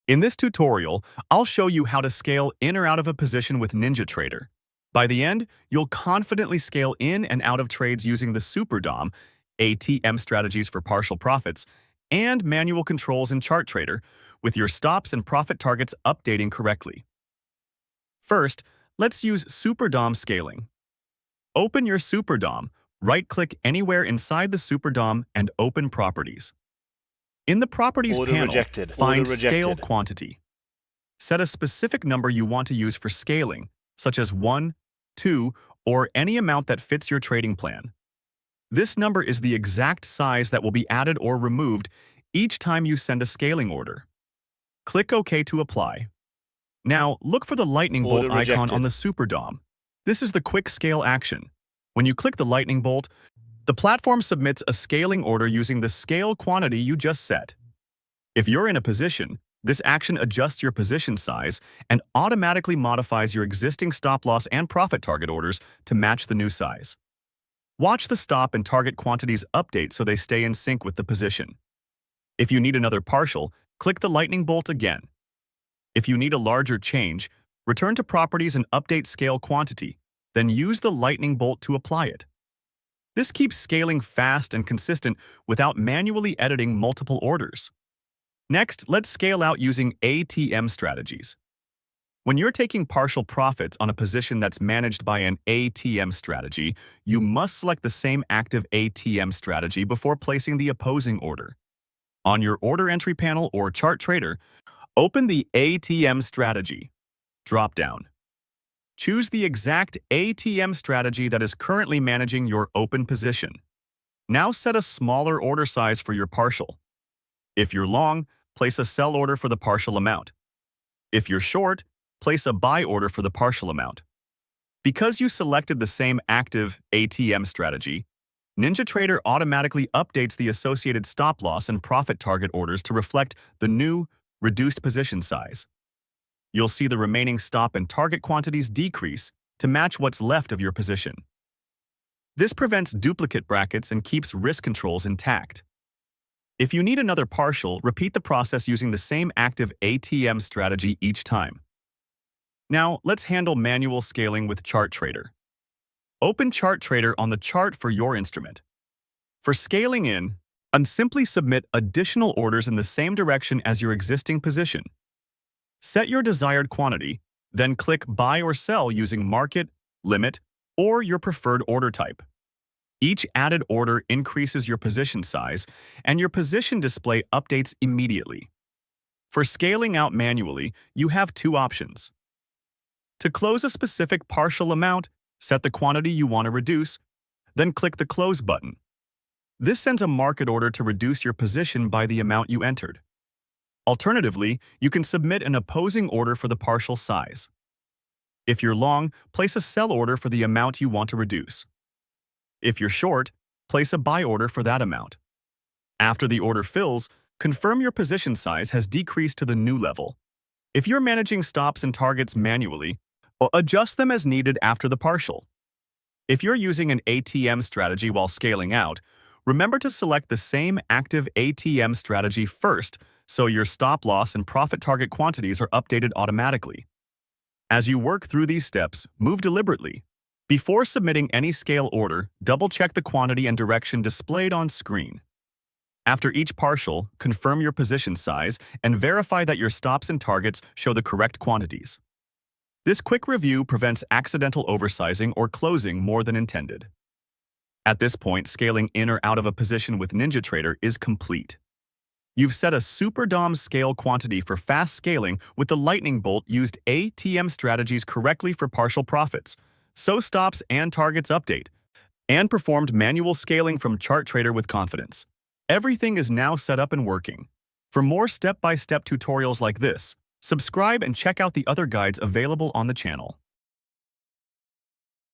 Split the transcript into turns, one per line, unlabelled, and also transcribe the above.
In this tutorial, I'll show you how to scale in or out of a position with NinjaTrader. By the end, you'll confidently scale in and out of trades using the Super DOM, ATM strategies for partial profits, and manual controls in ChartTrader, with your stops and profit targets updating correctly. First, let's use Super DOM scaling. Open your Super DOM, right-click anywhere inside the Super DOM and open Properties. In the Properties panel, find Scale Quantity. Set a specific number you want to use for scaling, such as 1, 2, or any amount that fits your trading plan. This number is the exact size that will be added or removed each time you send a scaling order. Click OK to apply. Now, look for the lightning bolt icon on the Super DOM. This is the quick scale action. When you click the lightning bolt, the platform submits a scaling order using the scale quantity you just set. If you're in a position, this action adjusts your position size and automatically modifies your existing stop-loss and profit target orders to match the new size. Watch the stop and target quantities update so they stay in sync with the position. If you need another partial, click the lightning bolt again. If you need a larger change, return to Properties and update Scale Quantity, then use the lightning bolt to apply it. This keeps scaling fast and consistent without manually editing multiple orders. Next, let's scale out using ATM strategies. When you're taking partial profits on a position that's managed by an ATM strategy, you must select the same active ATM strategy before placing the opposing order. On your Order Entry panel or ChartTrader, open the ATM strategy drop-down. Choose the exact ATM strategy that is currently managing your open position. Now set a smaller order size for your partial. If you're long, place a sell order for the partial amount. If you're short, place a buy order for the partial amount. Because you selected the same active ATM strategy, NinjaTrader automatically updates the associated stop-loss and profit target orders to reflect the new, reduced position size. You'll see the remaining stop and target quantities decrease to match what's left of your position. This prevents duplicate brackets and keeps risk controls intact. If you need another partial, repeat the process using the same active ATM strategy each time. Now, let's handle manual scaling with ChartTrader. Open ChartTrader on the chart for your instrument. For scaling in, simply submit additional orders in the same direction as your existing position. Set your desired quantity, then click Buy or Sell using Market, Limit, or your preferred order type. Each added order increases your position size, and your position display updates immediately. For scaling out manually, you have two options. To close a specific partial amount, set the quantity you want to reduce, then click the Close button. This sends a market order to reduce your position by the amount you entered. Alternatively, you can submit an opposing order for the partial size. If you're long, place a sell order for the amount you want to reduce. If you're short, place a buy order for that amount. After the order fills, confirm your position size has decreased to the new level. If you're managing stops and targets manually, adjust them as needed after the partial. If you're using an ATM strategy while scaling out, remember to select the same active ATM strategy first so your stop-loss and profit target quantities are updated automatically. As you work through these steps, move deliberately. Before submitting any scale order, double-check the quantity and direction displayed on screen. After each partial, confirm your position size and verify that your stops and targets show the correct quantities. This quick review prevents accidental oversizing or closing more than intended. At this point, scaling in or out of a position with NinjaTrader is complete. You've set a Super DOM scale quantity for fast scaling with the lightning bolt used ATM strategies correctly for partial profits, so stops and targets update, and performed manual scaling from ChartTrader with confidence. Everything is now set up and working. For more step-by-step tutorials like this, subscribe and check out the other guides available on the channel.